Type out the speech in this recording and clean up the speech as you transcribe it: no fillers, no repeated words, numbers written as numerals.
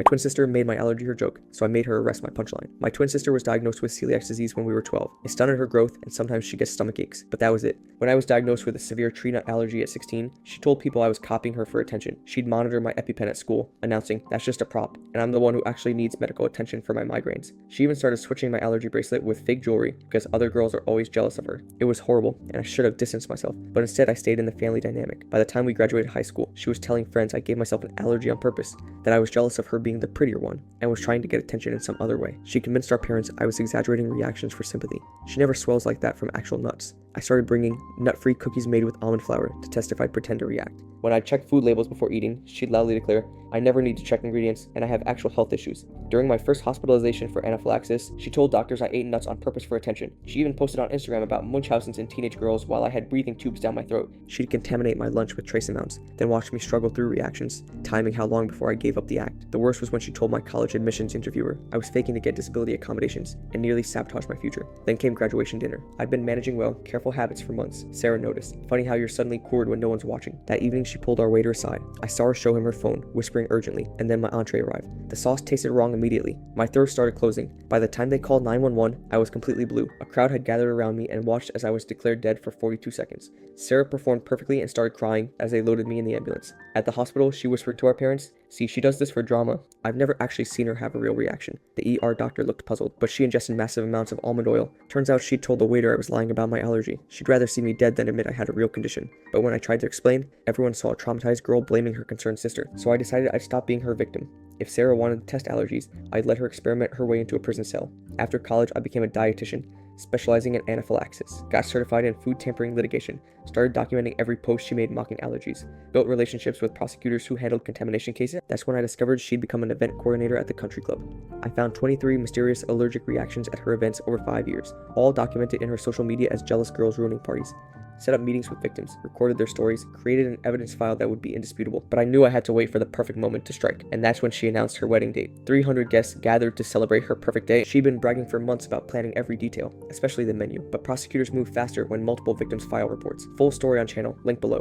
My twin sister made my allergy her joke, so I made her arrest my punchline. My twin sister was diagnosed with celiac disease when we were 12. It stunted her growth, and sometimes she gets stomach aches, but that was it. When I was diagnosed with a severe tree nut allergy at 16, she told people I was copying her for attention. She'd monitor my EpiPen at school, announcing, "That's just a prop, and I'm the one who actually needs medical attention for my migraines." She even started switching my allergy bracelet with fake jewelry because other girls are always jealous of her. It was horrible, and I should have distanced myself, but instead I stayed in the family dynamic. By the time we graduated high school, she was telling friends I gave myself an allergy on purpose, that I was jealous of her being the prettier one, and was trying to get attention in some other way. She convinced our parents I was exaggerating reactions for sympathy. She never swells like that from actual nuts. I started bringing nut-free cookies made with almond flour to test if I'd pretend to react. When I'd check food labels before eating, she'd loudly declare, "I never need to check ingredients, and I have actual health issues." During my first hospitalization for anaphylaxis, she told doctors I ate nuts on purpose for attention. She even posted on Instagram about Munchausen's in teenage girls while I had breathing tubes down my throat. She'd contaminate my lunch with trace amounts, then watch me struggle through reactions, timing how long before I gave up the act. The worst was when she told my college admissions interviewer I was faking to get disability accommodations and nearly sabotaged my future. Then came graduation dinner. I'd been managing well, careful habits for months. Sarah noticed. Funny how you're suddenly cool when no one's watching. That evening she pulled our waiter aside. I saw her show him her phone, whispering urgently, and then my entree arrived. The sauce tasted wrong immediately. My throat started closing. By the time they called 911, I was completely blue. A crowd had gathered around me and watched as I was declared dead for 42 seconds. Sarah performed perfectly and started crying as they loaded me in the ambulance. At the hospital, she whispered to our parents, "See, she does this for drama." I've never actually seen her have a real reaction. The ER doctor looked puzzled, but she ingested massive amounts of almond oil. Turns out she'd told the waiter I was lying about my allergy. She'd rather see me dead than admit I had a real condition. But when I tried to explain, everyone saw a traumatized girl blaming her concerned sister. So I decided I'd stop being her victim. If Sarah wanted to test allergies, I'd let her experiment her way into a prison cell. After college, I became a dietitian, specializing in anaphylaxis, got certified in food tampering litigation, started documenting every post she made mocking allergies, built relationships with prosecutors who handled contamination cases. That's when I discovered she'd become an event coordinator at the country club. I found 23 mysterious allergic reactions at her events over 5 years, all documented in her social media as jealous girls ruining parties. Set up meetings with victims, recorded their stories, created an evidence file that would be indisputable. But I knew I had to wait for the perfect moment to strike, and that's when she announced her wedding date. 300 guests gathered to celebrate her perfect day. She'd been bragging for months about planning every detail, especially the menu. But prosecutors move faster when multiple victims file reports. Full story on channel, link below.